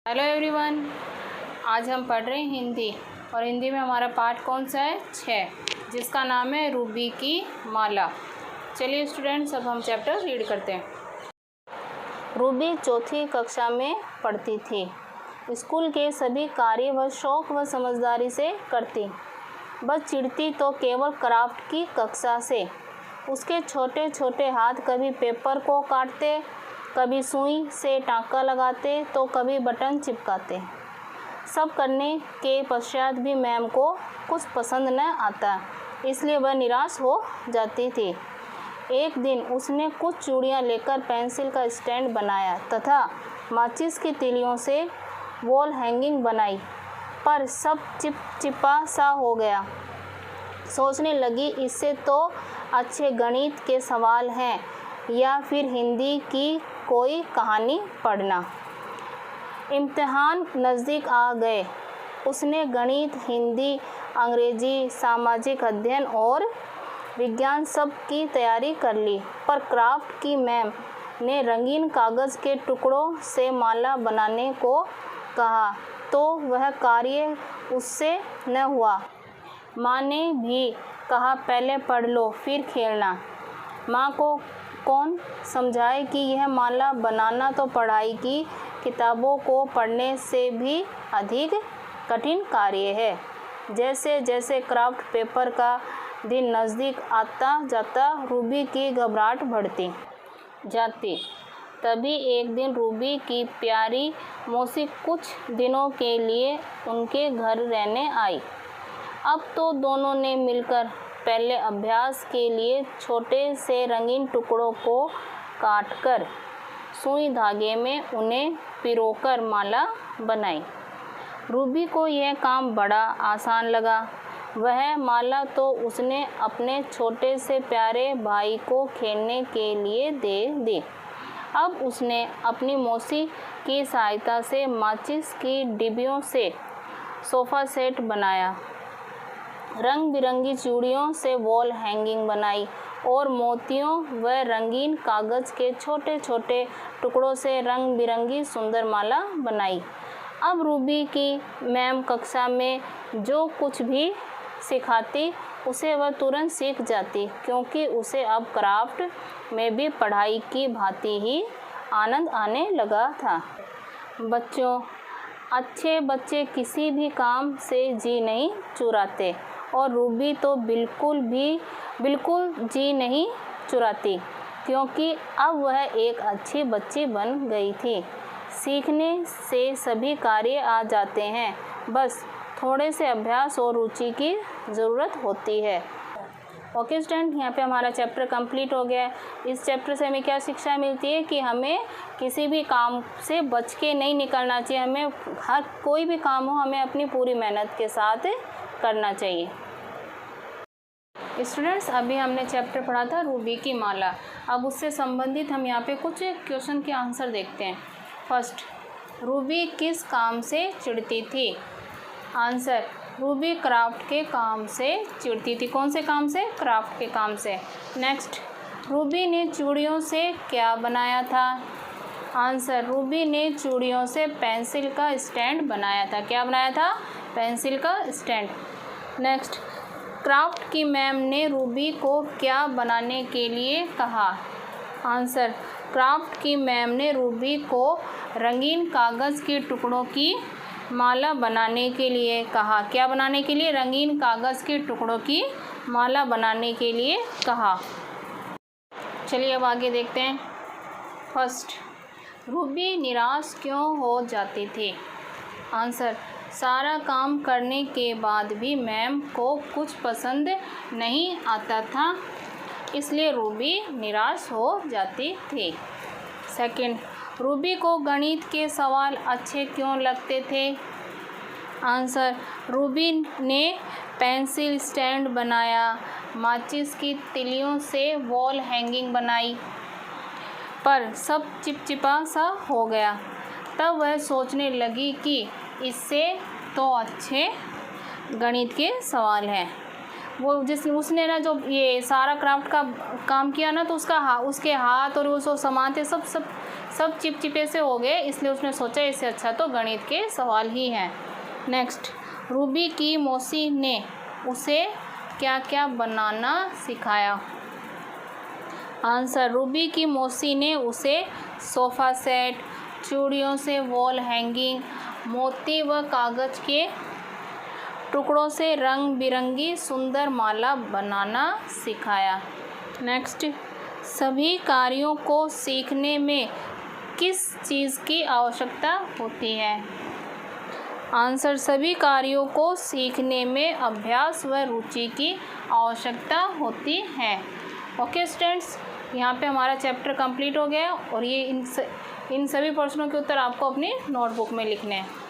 Hello everyone, आज हम पढ़ रहे हैं हिंदी और हिंदी में हमारा पाठ कौन सा है 6, जिसका नाम है रूबी की माला। चलिए स्टूडेंट्स, अब हम चैप्टर रीड करते हैं। रूबी चौथी कक्षा में पढ़ती थी। स्कूल के सभी कार्य वह शौक व समझदारी से करती, बस चिढ़ती तो केवल क्राफ्ट की कक्षा से। उसके छोटे छोटे हाथ कभी पेपर को काटते, कभी सुई से टाँका लगाते तो कभी बटन चिपकाते। सब करने के पश्चात भी मैम को कुछ पसंद न आता, इसलिए वह निराश हो जाती थी। एक दिन उसने कुछ चूड़ियाँ लेकर पेंसिल का स्टैंड बनाया तथा माचिस की तीलियों से वॉल हैंगिंग बनाई, पर सब चिपचिपा सा हो गया। सोचने लगी, इससे तो अच्छे गणित के सवाल हैं या फिर हिंदी की कोई कहानी पढ़ना। इम्तिहान नज़दीक आ गए। उसने गणित, हिंदी, अंग्रेजी, सामाजिक अध्ययन और विज्ञान सब की तैयारी कर ली, पर क्राफ्ट की मैम ने रंगीन कागज़ के टुकड़ों से माला बनाने को कहा तो वह कार्य उससे न हुआ। माँ ने भी कहा, पहले पढ़ लो फिर खेलना। माँ को कौन समझाए कि यह माला बनाना तो पढ़ाई की किताबों को पढ़ने से भी अधिक कठिन कार्य है। जैसे जैसे क्राफ्ट पेपर का दिन नज़दीक आता जाता रूबी की घबराहट बढ़ती जाती। तभी एक दिन रूबी की प्यारी मौसी कुछ दिनों के लिए उनके घर रहने आई। अब तो दोनों ने मिलकर पहले अभ्यास के लिए छोटे से रंगीन टुकड़ों को काटकर सुई धागे में उन्हें पिरोकर माला बनाई। रूबी को यह काम बड़ा आसान लगा। वह माला तो उसने अपने छोटे से प्यारे भाई को खेलने के लिए दे दी। अब उसने अपनी मौसी की सहायता से माचिस की डिब्बियों से सोफ़ा सेट बनाया, रंग बिरंगी चूड़ियों से वॉल हैंगिंग बनाई और मोतियों व रंगीन कागज़ के छोटे छोटे टुकड़ों से रंग बिरंगी सुंदर माला बनाई। अब रूबी की मैम कक्षा में जो कुछ भी सिखाती उसे वह तुरंत सीख जाती, क्योंकि उसे अब क्राफ्ट में भी पढ़ाई की भांति ही आनंद आने लगा था। बच्चों, अच्छे बच्चे किसी भी काम से जी नहीं चुराते और रूबी तो बिल्कुल जी नहीं चुराती, क्योंकि अब वह एक अच्छी बच्ची बन गई थी। सीखने से सभी कार्य आ जाते हैं, बस थोड़े से अभ्यास और रुचि की ज़रूरत होती है। ओके स्टूडेंट, यहाँ पे हमारा चैप्टर कंप्लीट हो गया है। इस चैप्टर से हमें क्या शिक्षा मिलती है कि हमें किसी भी काम से बच के नहीं निकलना चाहिए। हमें हर कोई भी काम हो, हमें अपनी पूरी मेहनत के साथ करना चाहिए। स्टूडेंट्स, अभी हमने चैप्टर पढ़ा था रूबी की माला। अब उससे संबंधित हम यहाँ पे कुछ क्वेश्चन के आंसर देखते हैं। फर्स्ट, रूबी किस काम से चिढ़ती थी? आंसर, रूबी क्राफ्ट के काम से चिढ़ती थी। कौन से काम से? क्राफ्ट के काम से। नेक्स्ट, रूबी ने चूड़ियों से क्या बनाया था? आंसर, रूबी ने चूड़ियों से पेंसिल का स्टैंड बनाया था। क्या बनाया था? पेंसिल का स्टैंड। नेक्स्ट, क्राफ्ट की मैम ने रूबी को क्या बनाने के लिए कहा? आंसर, क्राफ्ट की मैम ने रूबी को रंगीन कागज़ के टुकड़ों की माला बनाने के लिए कहा। क्या बनाने के लिए? रंगीन कागज़ के टुकड़ों की माला बनाने के लिए कहा। चलिए अब आगे देखते हैं। फर्स्ट, रूबी निराश क्यों हो जाती थी? आंसर, सारा काम करने के बाद भी मैम को कुछ पसंद नहीं आता था, इसलिए रूबी निराश हो जाती थी। सेकंड, रूबी को गणित के सवाल अच्छे क्यों लगते थे? आंसर, रूबी ने पेंसिल स्टैंड बनाया, माचिस की तीलियों से वॉल हैंगिंग बनाई, पर सब चिपचिपा सा हो गया। तब वह सोचने लगी कि इससे तो अच्छे गणित के सवाल हैं। उसने ना जो ये सारा क्राफ्ट का काम किया ना, तो उसके हाथ और वो सामान थे सब सब चिपचिपे से हो गए, इसलिए उसने सोचा इससे अच्छा तो गणित के सवाल ही हैं। नेक्स्ट, रूबी की मौसी ने उसे क्या क्या बनाना सिखाया? आंसर, रूबी की मौसी ने उसे सोफ़ा सेट, चूड़ियों से वॉल हैंगिंग, मोती व कागज़ के टुकड़ों से रंग बिरंगी सुंदर माला बनाना सिखाया। नेक्स्ट, सभी कार्यों को सीखने में किस चीज़ की आवश्यकता होती है? आंसर, सभी कार्यों को सीखने में अभ्यास व रुचि की आवश्यकता होती है। ओके स्टूडेंट्स, यहाँ पे हमारा चैप्टर कंप्लीट हो गया और ये इन सभी प्रश्नों के उत्तर आपको अपनी नोटबुक में लिखने हैं।